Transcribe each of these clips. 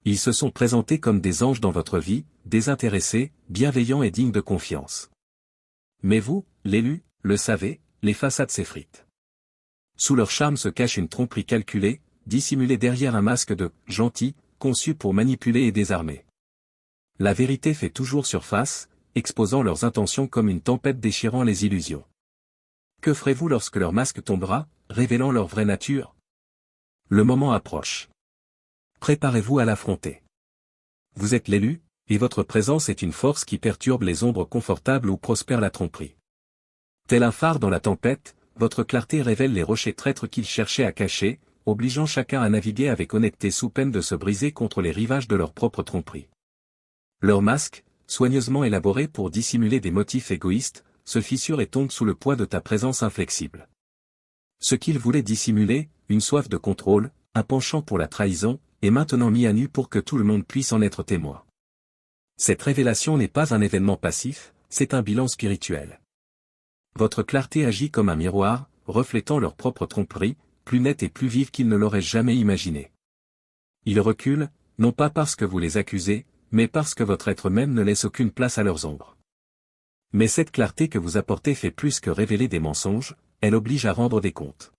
Ils se sont présentés comme des anges dans votre vie, désintéressés, bienveillants et dignes de confiance. Mais vous, l'élu, le savez, les façades s'effritent. Sous leur charme se cache une tromperie calculée, dissimulée derrière un masque de « gentil », conçu pour manipuler et désarmer. La vérité fait toujours surface, exposant leurs intentions comme une tempête déchirant les illusions. Que ferez-vous lorsque leur masque tombera, révélant leur vraie nature? Le moment approche. Préparez-vous à l'affronter. Vous êtes l'élu, et votre présence est une force qui perturbe les ombres confortables où prospère la tromperie. Tel un phare dans la tempête, votre clarté révèle les rochers traîtres qu'ils cherchaient à cacher, obligeant chacun à naviguer avec honnêteté sous peine de se briser contre les rivages de leur propre tromperie. Leur masque, soigneusement élaboré pour dissimuler des motifs égoïstes, se fissure et tombe sous le poids de ta présence inflexible. Ce qu'ils voulaient dissimuler, une soif de contrôle, un penchant pour la trahison, est maintenant mis à nu pour que tout le monde puisse en être témoin. Cette révélation n'est pas un événement passif, c'est un bilan spirituel. Votre clarté agit comme un miroir, reflétant leur propre tromperie, plus nette et plus vive qu'ils ne l'auraient jamais imaginé. Ils reculent, non pas parce que vous les accusez, mais parce que votre être même ne laisse aucune place à leurs ombres. Mais cette clarté que vous apportez fait plus que révéler des mensonges, elle oblige à rendre des comptes.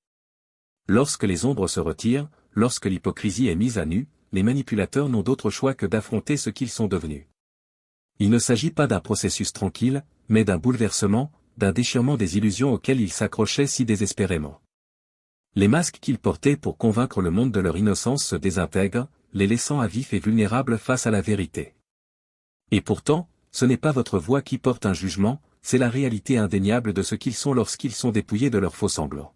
Lorsque les ombres se retirent, lorsque l'hypocrisie est mise à nu, les manipulateurs n'ont d'autre choix que d'affronter ce qu'ils sont devenus. Il ne s'agit pas d'un processus tranquille, mais d'un bouleversement, d'un déchirement des illusions auxquelles ils s'accrochaient si désespérément. Les masques qu'ils portaient pour convaincre le monde de leur innocence se désintègrent, les laissant à vif et vulnérables face à la vérité. Et pourtant, ce n'est pas votre voix qui porte un jugement, c'est la réalité indéniable de ce qu'ils sont lorsqu'ils sont dépouillés de leurs faux semblants.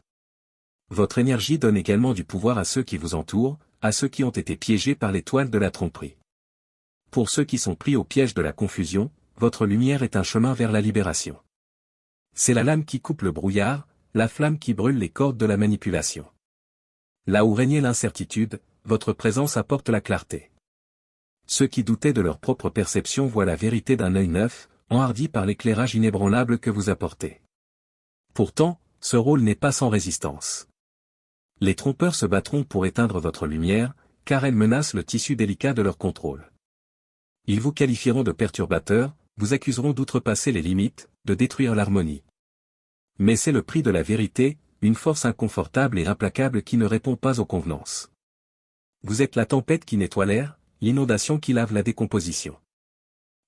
Votre énergie donne également du pouvoir à ceux qui vous entourent, à ceux qui ont été piégés par les toiles de la tromperie. Pour ceux qui sont pris au piège de la confusion, votre lumière est un chemin vers la libération. C'est la lame qui coupe le brouillard, la flamme qui brûle les cordes de la manipulation. Là où régnait l'incertitude, votre présence apporte la clarté. Ceux qui doutaient de leur propre perception voient la vérité d'un œil neuf, enhardi par l'éclairage inébranlable que vous apportez. Pourtant, ce rôle n'est pas sans résistance. Les trompeurs se battront pour éteindre votre lumière, car elle menace le tissu délicat de leur contrôle. Ils vous qualifieront de perturbateurs, vous accuseront d'outrepasser les limites, de détruire l'harmonie. Mais c'est le prix de la vérité, une force inconfortable et implacable qui ne répond pas aux convenances. Vous êtes la tempête qui nettoie l'air, l'inondation qui lave la décomposition.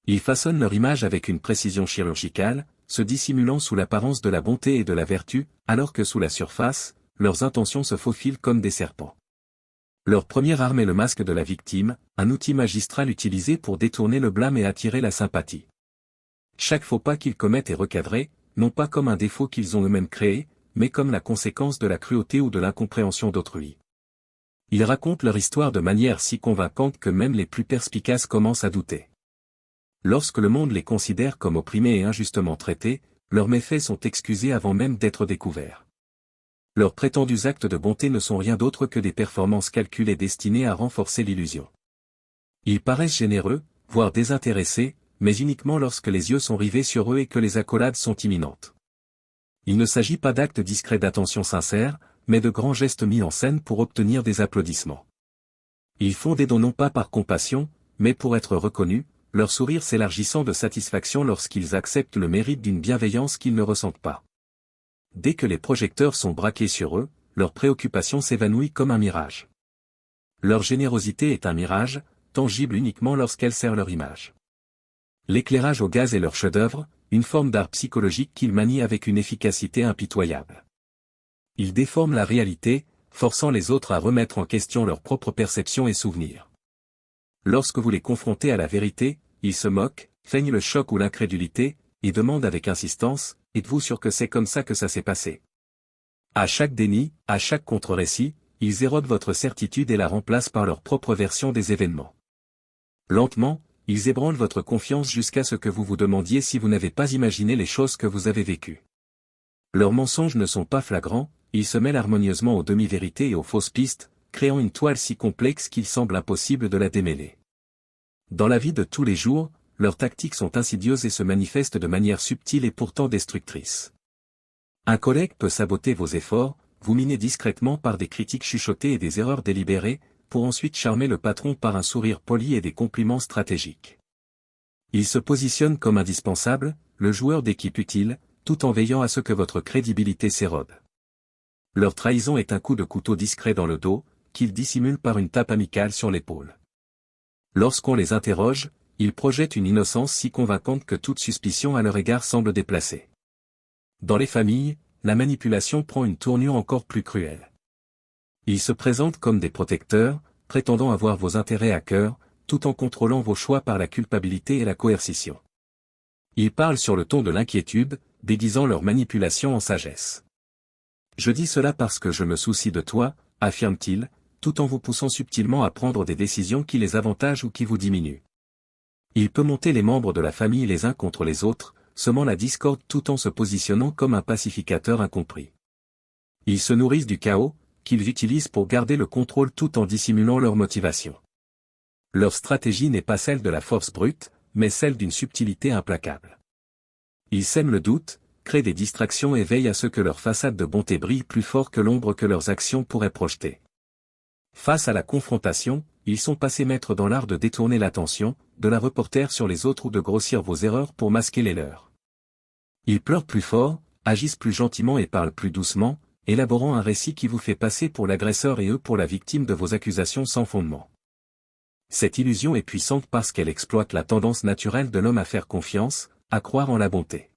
Ils façonnent leur image avec une précision chirurgicale, se dissimulant sous l'apparence de la bonté et de la vertu, alors que sous la surface, leurs intentions se faufilent comme des serpents. Leur première arme est le masque de la victime, un outil magistral utilisé pour détourner le blâme et attirer la sympathie. Chaque faux pas qu'ils commettent est recadré, non pas comme un défaut qu'ils ont eux-mêmes créé, mais comme la conséquence de la cruauté ou de l'incompréhension d'autrui. Ils racontent leur histoire de manière si convaincante que même les plus perspicaces commencent à douter. Lorsque le monde les considère comme opprimés et injustement traités, leurs méfaits sont excusés avant même d'être découverts. Leurs prétendus actes de bonté ne sont rien d'autre que des performances calculées destinées à renforcer l'illusion. Ils paraissent généreux, voire désintéressés, mais uniquement lorsque les yeux sont rivés sur eux et que les accolades sont imminentes. Il ne s'agit pas d'actes discrets d'attention sincère, mais de grands gestes mis en scène pour obtenir des applaudissements. Ils font des dons non pas par compassion, mais pour être reconnus, leur sourire s'élargissant de satisfaction lorsqu'ils acceptent le mérite d'une bienveillance qu'ils ne ressentent pas. Dès que les projecteurs sont braqués sur eux, leur préoccupation s'évanouit comme un mirage. Leur générosité est un mirage, tangible uniquement lorsqu'elle sert leur image. L'éclairage au gaz est leur chef-d'œuvre, une forme d'art psychologique qu'ils manient avec une efficacité impitoyable. Ils déforment la réalité, forçant les autres à remettre en question leurs propres perceptions et souvenirs. Lorsque vous les confrontez à la vérité, ils se moquent, feignent le choc ou l'incrédulité, et demandent avec insistance, « Êtes-vous sûr que c'est comme ça que ça s'est passé ?» À chaque déni, à chaque contre-récit, ils érodent votre certitude et la remplacent par leur propre version des événements. Lentement, ils ébranlent votre confiance jusqu'à ce que vous vous demandiez si vous n'avez pas imaginé les choses que vous avez vécues. Leurs mensonges ne sont pas flagrants, ils se mêlent harmonieusement aux demi-vérités et aux fausses pistes, créant une toile si complexe qu'il semble impossible de la démêler. Dans la vie de tous les jours, leurs tactiques sont insidieuses et se manifestent de manière subtile et pourtant destructrice. Un collègue peut saboter vos efforts, vous miner discrètement par des critiques chuchotées et des erreurs délibérées, pour ensuite charmer le patron par un sourire poli et des compliments stratégiques. Ils se positionnent comme indispensables, le joueur d'équipe utile, tout en veillant à ce que votre crédibilité s'érode. Leur trahison est un coup de couteau discret dans le dos, qu'ils dissimulent par une tape amicale sur l'épaule. Lorsqu'on les interroge, ils projettent une innocence si convaincante que toute suspicion à leur égard semble déplacée. Dans les familles, la manipulation prend une tournure encore plus cruelle. Ils se présentent comme des protecteurs, prétendant avoir vos intérêts à cœur, tout en contrôlant vos choix par la culpabilité et la coercition. Ils parlent sur le ton de l'inquiétude, déguisant leur manipulation en sagesse. Je dis cela parce que je me soucie de toi, affirme-t-il, tout en vous poussant subtilement à prendre des décisions qui les avantagent ou qui vous diminuent. Il peut monter les membres de la famille les uns contre les autres, semant la discorde tout en se positionnant comme un pacificateur incompris. Ils se nourrissent du chaos, qu'ils utilisent pour garder le contrôle tout en dissimulant leur motivation. Leur stratégie n'est pas celle de la force brute, mais celle d'une subtilité implacable. Ils sèment le doute, créent des distractions et veillent à ce que leur façade de bonté brille plus fort que l'ombre que leurs actions pourraient projeter. Face à la confrontation, ils sont passés maîtres dans l'art de détourner l'attention, de la reporter sur les autres ou de grossir vos erreurs pour masquer les leurs. Ils pleurent plus fort, agissent plus gentiment et parlent plus doucement, élaborant un récit qui vous fait passer pour l'agresseur et eux pour la victime de vos accusations sans fondement. Cette illusion est puissante parce qu'elle exploite la tendance naturelle de l'homme à faire confiance, à croire en la bonté.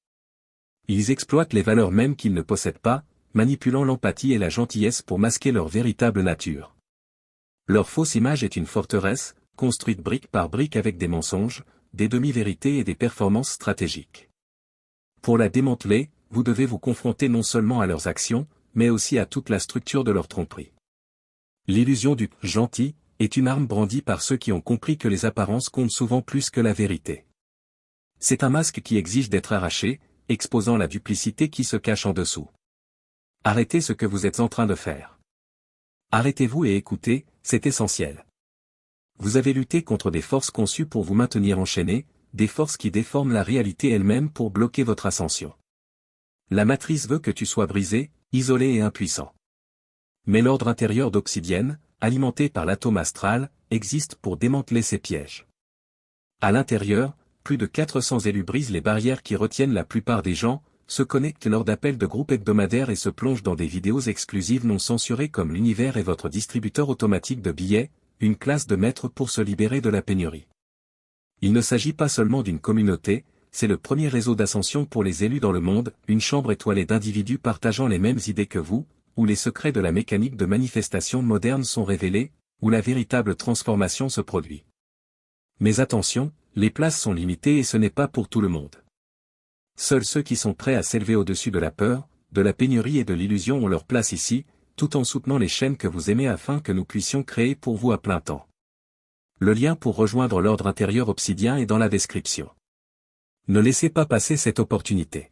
Ils exploitent les valeurs mêmes qu'ils ne possèdent pas, manipulant l'empathie et la gentillesse pour masquer leur véritable nature. Leur fausse image est une forteresse, construite brique par brique avec des mensonges, des demi-vérités et des performances stratégiques. Pour la démanteler, vous devez vous confronter non seulement à leurs actions, mais aussi à toute la structure de leur tromperie. L'illusion du « gentil » est une arme brandie par ceux qui ont compris que les apparences comptent souvent plus que la vérité. C'est un masque qui exige d'être arraché, exposant la duplicité qui se cache en dessous. Arrêtez ce que vous êtes en train de faire. Arrêtez-vous et écoutez, c'est essentiel. Vous avez lutté contre des forces conçues pour vous maintenir enchaîné, des forces qui déforment la réalité elle-même pour bloquer votre ascension. La matrice veut que tu sois brisé, isolé et impuissant. Mais l'ordre intérieur d'Obsidienne, alimenté par l'atome astral, existe pour démanteler ces pièges. À l'intérieur, plus de 400 élus brisent les barrières qui retiennent la plupart des gens, se connectent lors d'appels de groupe hebdomadaires et se plongent dans des vidéos exclusives non censurées comme l'univers est votre distributeur automatique de billets, une classe de maîtres pour se libérer de la pénurie. Il ne s'agit pas seulement d'une communauté, c'est le premier réseau d'ascension pour les élus dans le monde, une chambre étoilée d'individus partageant les mêmes idées que vous, où les secrets de la mécanique de manifestation moderne sont révélés, où la véritable transformation se produit. Mais attention, les places sont limitées et ce n'est pas pour tout le monde. Seuls ceux qui sont prêts à s'élever au-dessus de la peur, de la pénurie et de l'illusion ont leur place ici, tout en soutenant les chaînes que vous aimez afin que nous puissions créer pour vous à plein temps. Le lien pour rejoindre l'ordre intérieur obsidien est dans la description. Ne laissez pas passer cette opportunité.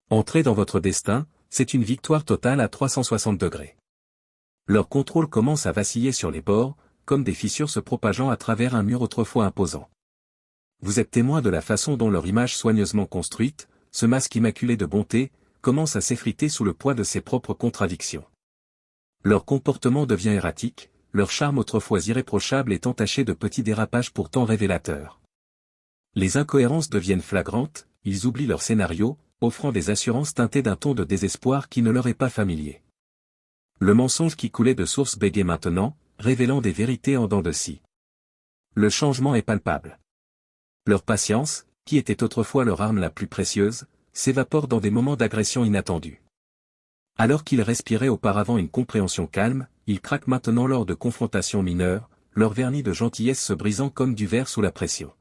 Entrez dans votre destin, c'est une victoire totale à 360 degrés. Leur contrôle commence à vaciller sur les bords, comme des fissures se propageant à travers un mur autrefois imposant. Vous êtes témoin de la façon dont leur image soigneusement construite, ce masque immaculé de bonté, commence à s'effriter sous le poids de ses propres contradictions. Leur comportement devient erratique, leur charme autrefois irréprochable est entaché de petits dérapages pourtant révélateurs. Les incohérences deviennent flagrantes, ils oublient leur scénario, offrant des assurances teintées d'un ton de désespoir qui ne leur est pas familier. Le mensonge qui coulait de source bégaye maintenant, révélant des vérités en dents de scie. Le changement est palpable. Leur patience, qui était autrefois leur arme la plus précieuse, s'évapore dans des moments d'agression inattendus. Alors qu'ils respiraient auparavant une compréhension calme, ils craquent maintenant lors de confrontations mineures, leur vernis de gentillesse se brisant comme du verre sous la pression.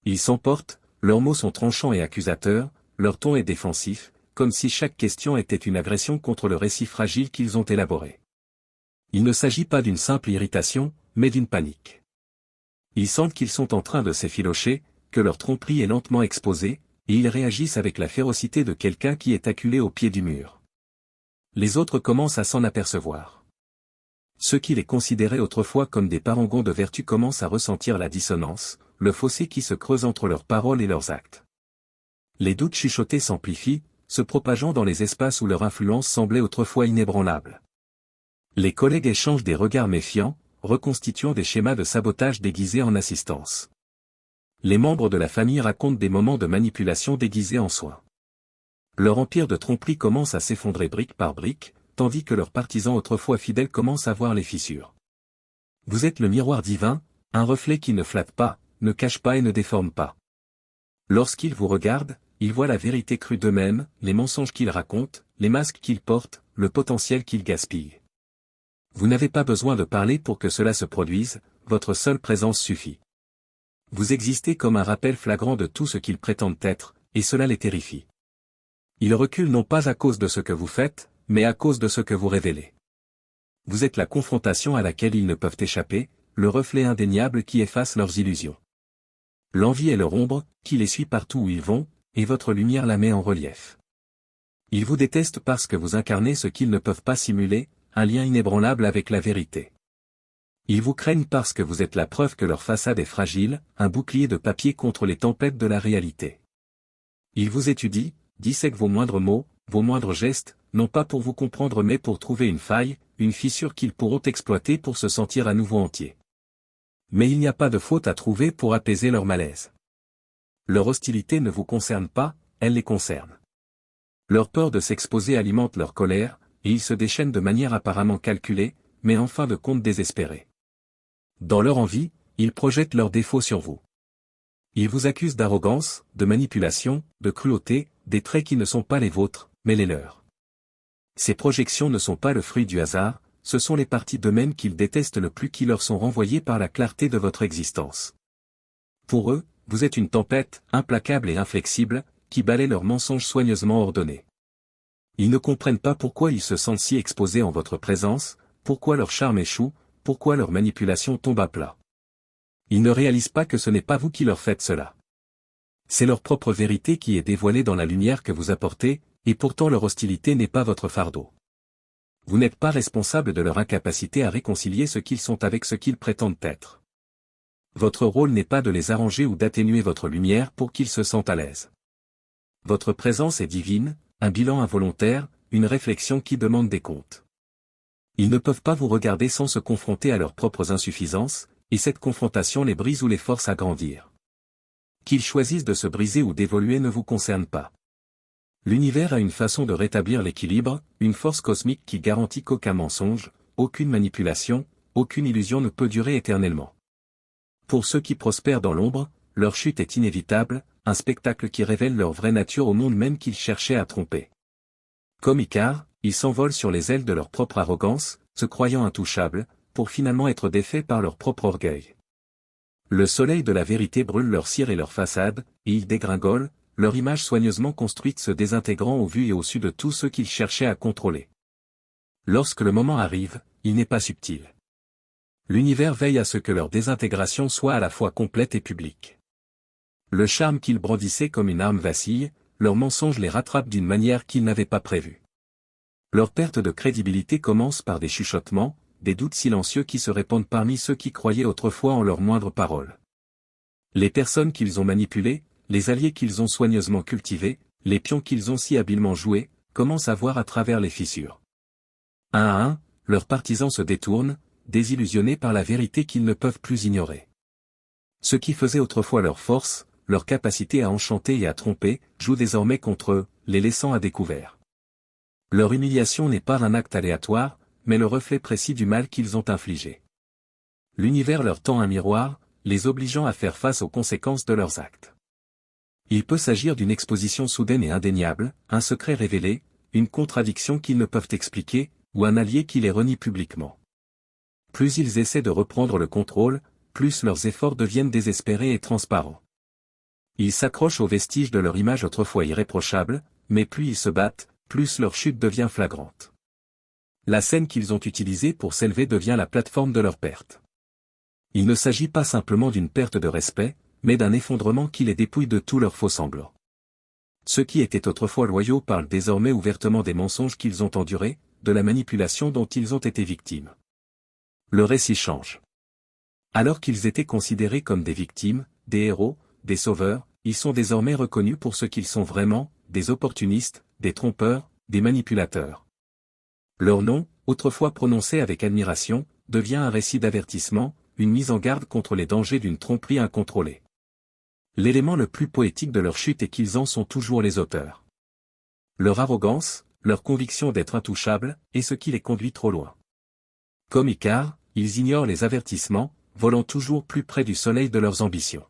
Ils s'emportent, leurs mots sont tranchants et accusateurs, leur ton est défensif, comme si chaque question était une agression contre le récit fragile qu'ils ont élaboré. Il ne s'agit pas d'une simple irritation, mais d'une panique. Ils sentent qu'ils sont en train de s'effilocher, que leur tromperie est lentement exposée, et ils réagissent avec la férocité de quelqu'un qui est acculé au pied du mur. Les autres commencent à s'en apercevoir. Ceux qui les considéraient autrefois comme des parangons de vertu commencent à ressentir la dissonance, le fossé qui se creuse entre leurs paroles et leurs actes. Les doutes chuchotés s'amplifient, se propageant dans les espaces où leur influence semblait autrefois inébranlable. Les collègues échangent des regards méfiants, reconstituant des schémas de sabotage déguisés en assistance. Les membres de la famille racontent des moments de manipulation déguisés en soins. Leur empire de tromperie commence à s'effondrer brique par brique, tandis que leurs partisans autrefois fidèles commencent à voir les fissures. Vous êtes le miroir divin, un reflet qui ne flatte pas, ne cache pas et ne déforme pas. Lorsqu'ils vous regardent, ils voient la vérité crue d'eux-mêmes, les mensonges qu'ils racontent, les masques qu'ils portent, le potentiel qu'ils gaspillent. Vous n'avez pas besoin de parler pour que cela se produise, votre seule présence suffit. Vous existez comme un rappel flagrant de tout ce qu'ils prétendent être, et cela les terrifie. Ils reculent non pas à cause de ce que vous faites, mais à cause de ce que vous révélez. Vous êtes la confrontation à laquelle ils ne peuvent échapper, le reflet indéniable qui efface leurs illusions. L'envie est leur ombre, qui les suit partout où ils vont, et votre lumière la met en relief. Ils vous détestent parce que vous incarnez ce qu'ils ne peuvent pas simuler, un lien inébranlable avec la vérité. Ils vous craignent parce que vous êtes la preuve que leur façade est fragile, un bouclier de papier contre les tempêtes de la réalité. Ils vous étudient, dissèquent vos moindres mots, vos moindres gestes, non pas pour vous comprendre mais pour trouver une faille, une fissure qu'ils pourront exploiter pour se sentir à nouveau entiers. Mais il n'y a pas de faute à trouver pour apaiser leur malaise. Leur hostilité ne vous concerne pas, elle les concerne. Leur peur de s'exposer alimente leur colère, et ils se déchaînent de manière apparemment calculée, mais en fin de compte désespérée. Dans leur envie, ils projettent leurs défauts sur vous. Ils vous accusent d'arrogance, de manipulation, de cruauté, des traits qui ne sont pas les vôtres, mais les leurs. Ces projections ne sont pas le fruit du hasard, ce sont les parties d'eux-mêmes qu'ils détestent le plus qui leur sont renvoyées par la clarté de votre existence. Pour eux, vous êtes une tempête, implacable et inflexible, qui balaie leurs mensonges soigneusement ordonnés. Ils ne comprennent pas pourquoi ils se sentent si exposés en votre présence, pourquoi leur charme échoue, pourquoi leur manipulation tombe à plat. Ils ne réalisent pas que ce n'est pas vous qui leur faites cela. C'est leur propre vérité qui est dévoilée dans la lumière que vous apportez, et pourtant leur hostilité n'est pas votre fardeau. Vous n'êtes pas responsable de leur incapacité à réconcilier ce qu'ils sont avec ce qu'ils prétendent être. Votre rôle n'est pas de les arranger ou d'atténuer votre lumière pour qu'ils se sentent à l'aise. Votre présence est divine, un bilan involontaire, une réflexion qui demande des comptes. Ils ne peuvent pas vous regarder sans se confronter à leurs propres insuffisances, et cette confrontation les brise ou les force à grandir. Qu'ils choisissent de se briser ou d'évoluer ne vous concerne pas. L'univers a une façon de rétablir l'équilibre, une force cosmique qui garantit qu'aucun mensonge, aucune manipulation, aucune illusion ne peut durer éternellement. Pour ceux qui prospèrent dans l'ombre, leur chute est inévitable, un spectacle qui révèle leur vraie nature au monde même qu'ils cherchaient à tromper. Comme Icare, ils s'envolent sur les ailes de leur propre arrogance, se croyant intouchables, pour finalement être défaits par leur propre orgueil. Le soleil de la vérité brûle leur cire et leur façade, et ils dégringolent, leur image soigneusement construite se désintégrant au vu et au su de tous ceux qu'ils cherchaient à contrôler. Lorsque le moment arrive, il n'est pas subtil. L'univers veille à ce que leur désintégration soit à la fois complète et publique. Le charme qu'ils brandissaient comme une arme vacille, leurs mensonges les rattrapent d'une manière qu'ils n'avaient pas prévue. Leur perte de crédibilité commence par des chuchotements, des doutes silencieux qui se répandent parmi ceux qui croyaient autrefois en leurs moindres paroles. Les personnes qu'ils ont manipulées, les alliés qu'ils ont soigneusement cultivés, les pions qu'ils ont si habilement joués, commencent à voir à travers les fissures. Un à un, leurs partisans se détournent, désillusionnés par la vérité qu'ils ne peuvent plus ignorer. Ce qui faisait autrefois leur force, leur capacité à enchanter et à tromper, joue désormais contre eux, les laissant à découvert. Leur humiliation n'est pas un acte aléatoire, mais le reflet précis du mal qu'ils ont infligé. L'univers leur tend un miroir, les obligeant à faire face aux conséquences de leurs actes. Il peut s'agir d'une exposition soudaine et indéniable, un secret révélé, une contradiction qu'ils ne peuvent expliquer, ou un allié qui les renie publiquement. Plus ils essaient de reprendre le contrôle, plus leurs efforts deviennent désespérés et transparents. Ils s'accrochent aux vestiges de leur image autrefois irréprochable, mais plus ils se battent, plus leur chute devient flagrante. La scène qu'ils ont utilisée pour s'élever devient la plateforme de leur perte. Il ne s'agit pas simplement d'une perte de respect, mais d'un effondrement qui les dépouille de tous leurs faux semblants. Ceux qui étaient autrefois loyaux parlent désormais ouvertement des mensonges qu'ils ont endurés, de la manipulation dont ils ont été victimes. Le récit change. Alors qu'ils étaient considérés comme des victimes, des héros, des sauveurs, ils sont désormais reconnus pour ce qu'ils sont vraiment, des opportunistes, des trompeurs, des manipulateurs. Leurs noms, autrefois prononcés avec admiration, devient un récit d'avertissement, une mise en garde contre les dangers d'une tromperie incontrôlée. L'élément le plus poétique de leur chute est qu'ils en sont toujours les auteurs. Leur arrogance, leur conviction d'être intouchables, est ce qui les conduit trop loin. Comme Icare, ils ignorent les avertissements, volant toujours plus près du soleil de leurs ambitions.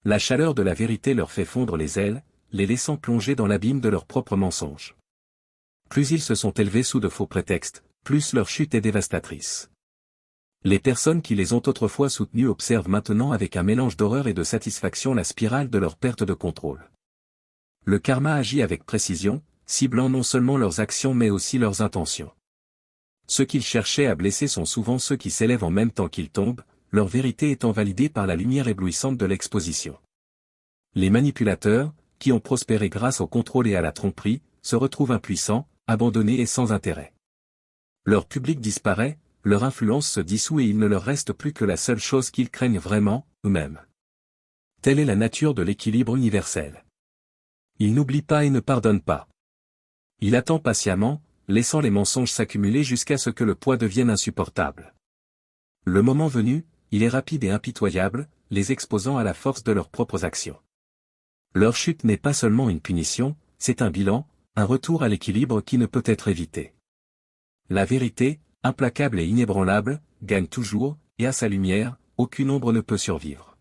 La chaleur de la vérité leur fait fondre les ailes, les laissant plonger dans l'abîme de leurs propres mensonges. Plus ils se sont élevés sous de faux prétextes, plus leur chute est dévastatrice. Les personnes qui les ont autrefois soutenus observent maintenant avec un mélange d'horreur et de satisfaction la spirale de leur perte de contrôle. Le karma agit avec précision, ciblant non seulement leurs actions mais aussi leurs intentions. Ceux qu'ils cherchaient à blesser sont souvent ceux qui s'élèvent en même temps qu'ils tombent, leur vérité étant validée par la lumière éblouissante de l'exposition. Les manipulateurs, qui ont prospéré grâce au contrôle et à la tromperie, se retrouvent impuissants, abandonnés et sans intérêt. Leur public disparaît, leur influence se dissout et il ne leur reste plus que la seule chose qu'ils craignent vraiment, eux-mêmes. Telle est la nature de l'équilibre universel. Il n'oublie pas et ne pardonne pas. Il attend patiemment, laissant les mensonges s'accumuler jusqu'à ce que le poids devienne insupportable. Le moment venu, il est rapide et impitoyable, les exposant à la force de leurs propres actions. Leur chute n'est pas seulement une punition, c'est un bilan, un retour à l'équilibre qui ne peut être évité. La vérité, implacable et inébranlable, gagne toujours, et à sa lumière, aucune ombre ne peut survivre.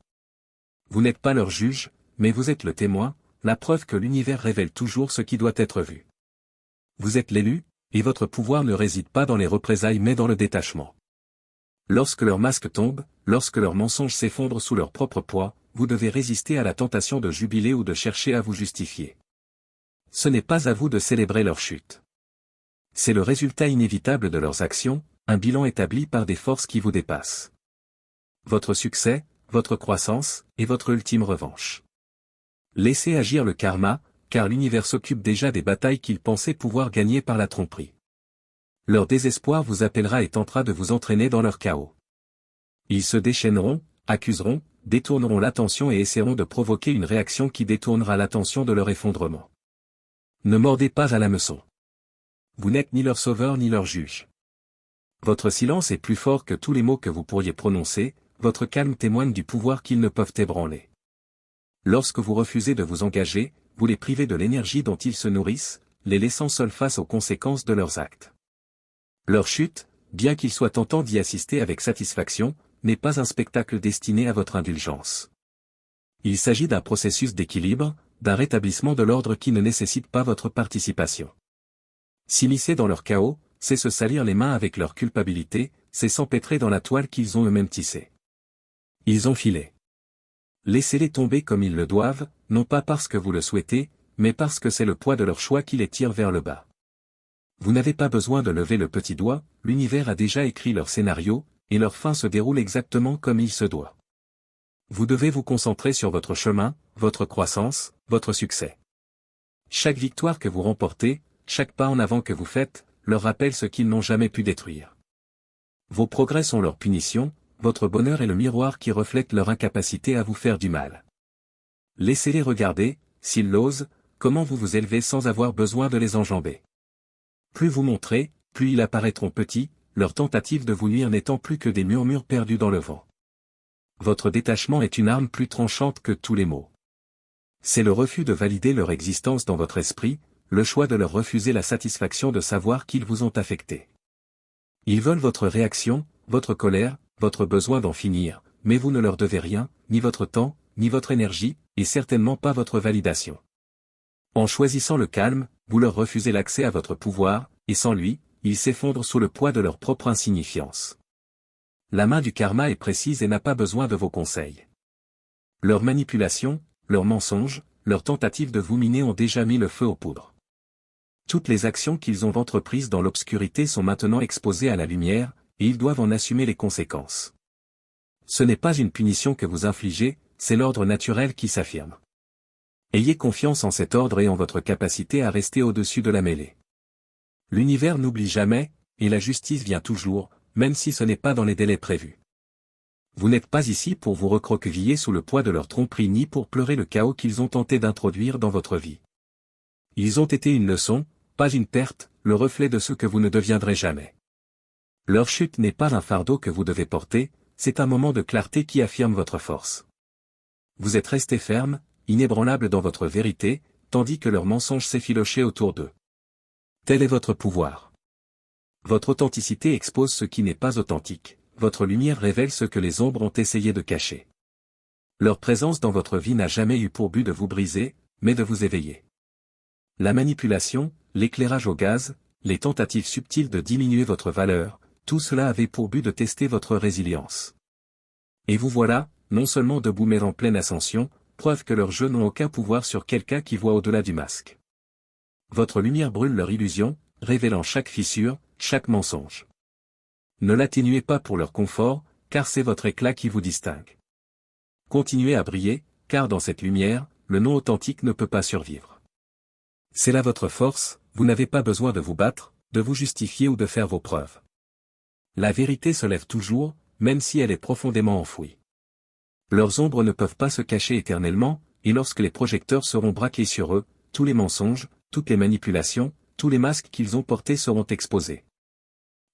Vous n'êtes pas leur juge, mais vous êtes le témoin, la preuve que l'univers révèle toujours ce qui doit être vu. Vous êtes l'élu, et votre pouvoir ne réside pas dans les représailles mais dans le détachement. Lorsque leur masque tombe, lorsque leurs mensonges s'effondrent sous leur propre poids, vous devez résister à la tentation de jubiler ou de chercher à vous justifier. Ce n'est pas à vous de célébrer leur chute. C'est le résultat inévitable de leurs actions, un bilan établi par des forces qui vous dépassent. Votre succès, votre croissance, et votre ultime revanche. Laissez agir le karma, car l'univers s'occupe déjà des batailles qu'ils pensaient pouvoir gagner par la tromperie. Leur désespoir vous appellera et tentera de vous entraîner dans leur chaos. Ils se déchaîneront, accuseront, détourneront l'attention et essaieront de provoquer une réaction qui détournera l'attention de leur effondrement. Ne mordez pas à l'hameçon. Vous n'êtes ni leur sauveur ni leur juge. Votre silence est plus fort que tous les mots que vous pourriez prononcer, votre calme témoigne du pouvoir qu'ils ne peuvent ébranler. Lorsque vous refusez de vous engager, vous les privez de l'énergie dont ils se nourrissent, les laissant seuls face aux conséquences de leurs actes. Leur chute, bien qu'il soit tentant d'y assister avec satisfaction, n'est pas un spectacle destiné à votre indulgence. Il s'agit d'un processus d'équilibre, d'un rétablissement de l'ordre qui ne nécessite pas votre participation. S'immiscer dans leur chaos, c'est se salir les mains avec leur culpabilité, c'est s'empêtrer dans la toile qu'ils ont eux-mêmes tissée. Ils ont filé. Laissez-les tomber comme ils le doivent, non pas parce que vous le souhaitez, mais parce que c'est le poids de leur choix qui les tire vers le bas. Vous n'avez pas besoin de lever le petit doigt, l'univers a déjà écrit leur scénario, et leur fin se déroule exactement comme il se doit. Vous devez vous concentrer sur votre chemin, votre croissance, votre succès. Chaque victoire que vous remportez, chaque pas en avant que vous faites, leur rappelle ce qu'ils n'ont jamais pu détruire. Vos progrès sont leur punition, votre bonheur est le miroir qui reflète leur incapacité à vous faire du mal. Laissez-les regarder, s'ils l'osent, comment vous vous élevez sans avoir besoin de les enjamber. Plus vous montrez, plus ils apparaîtront petits, leur tentative de vous nuire n'étant plus que des murmures perdus dans le vent. Votre détachement est une arme plus tranchante que tous les mots. C'est le refus de valider leur existence dans votre esprit, le choix de leur refuser la satisfaction de savoir qu'ils vous ont affecté. Ils veulent votre réaction, votre colère, votre besoin d'en finir, mais vous ne leur devez rien, ni votre temps, ni votre énergie, et certainement pas votre validation. En choisissant le calme, vous leur refusez l'accès à votre pouvoir, et sans lui, ils s'effondrent sous le poids de leur propre insignifiance. La main du karma est précise et n'a pas besoin de vos conseils. Leurs manipulations, leurs mensonges, leurs tentatives de vous miner ont déjà mis le feu aux poudres. Toutes les actions qu'ils ont entreprises dans l'obscurité sont maintenant exposées à la lumière, et ils doivent en assumer les conséquences. Ce n'est pas une punition que vous infligez, c'est l'ordre naturel qui s'affirme. Ayez confiance en cet ordre et en votre capacité à rester au-dessus de la mêlée. L'univers n'oublie jamais, et la justice vient toujours, même si ce n'est pas dans les délais prévus. Vous n'êtes pas ici pour vous recroqueviller sous le poids de leur tromperie ni pour pleurer le chaos qu'ils ont tenté d'introduire dans votre vie. Ils ont été une leçon, pas une perte, le reflet de ce que vous ne deviendrez jamais. Leur chute n'est pas un fardeau que vous devez porter, c'est un moment de clarté qui affirme votre force. Vous êtes resté ferme, inébranlable dans votre vérité, tandis que leurs mensonges s'effilochaient autour d'eux. Tel est votre pouvoir. Votre authenticité expose ce qui n'est pas authentique, votre lumière révèle ce que les ombres ont essayé de cacher. Leur présence dans votre vie n'a jamais eu pour but de vous briser, mais de vous éveiller. La manipulation, l'éclairage au gaz, les tentatives subtiles de diminuer votre valeur, tout cela avait pour but de tester votre résilience. Et vous voilà, non seulement debout mais en pleine ascension, preuve que leurs jeux n'ont aucun pouvoir sur quelqu'un qui voit au-delà du masque. Votre lumière brûle leur illusion, révélant chaque fissure, chaque mensonge. Ne l'atténuez pas pour leur confort, car c'est votre éclat qui vous distingue. Continuez à briller, car dans cette lumière, le non authentique ne peut pas survivre. C'est là votre force, vous n'avez pas besoin de vous battre, de vous justifier ou de faire vos preuves. La vérité se lève toujours, même si elle est profondément enfouie. Leurs ombres ne peuvent pas se cacher éternellement, et lorsque les projecteurs seront braqués sur eux, tous les mensonges, toutes les manipulations, tous les masques qu'ils ont portés seront exposés.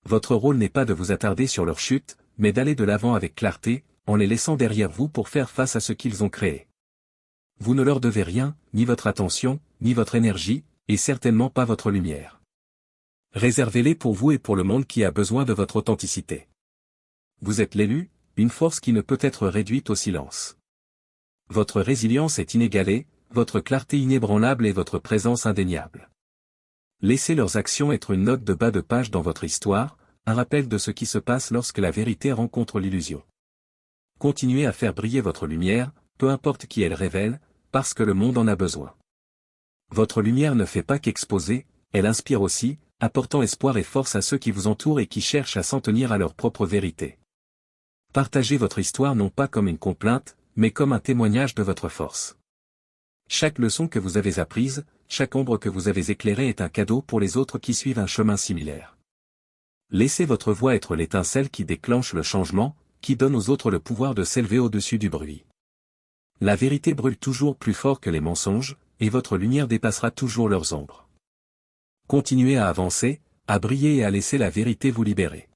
Votre rôle n'est pas de vous attarder sur leur chute, mais d'aller de l'avant avec clarté, en les laissant derrière vous pour faire face à ce qu'ils ont créé. Vous ne leur devez rien, ni votre attention, ni votre énergie, et certainement pas votre lumière. Réservez-les pour vous et pour le monde qui a besoin de votre authenticité. Vous êtes l'élu, une force qui ne peut être réduite au silence. Votre résilience est inégalée, votre clarté inébranlable et votre présence indéniable. Laissez leurs actions être une note de bas de page dans votre histoire, un rappel de ce qui se passe lorsque la vérité rencontre l'illusion. Continuez à faire briller votre lumière, peu importe qui elle révèle, parce que le monde en a besoin. Votre lumière ne fait pas qu'exposer, elle inspire aussi, apportant espoir et force à ceux qui vous entourent et qui cherchent à s'en tenir à leur propre vérité. Partagez votre histoire non pas comme une complainte, mais comme un témoignage de votre force. Chaque leçon que vous avez apprise, chaque ombre que vous avez éclairée est un cadeau pour les autres qui suivent un chemin similaire. Laissez votre voix être l'étincelle qui déclenche le changement, qui donne aux autres le pouvoir de s'élever au-dessus du bruit. La vérité brûle toujours plus fort que les mensonges, et votre lumière dépassera toujours leurs ombres. Continuez à avancer, à briller et à laisser la vérité vous libérer.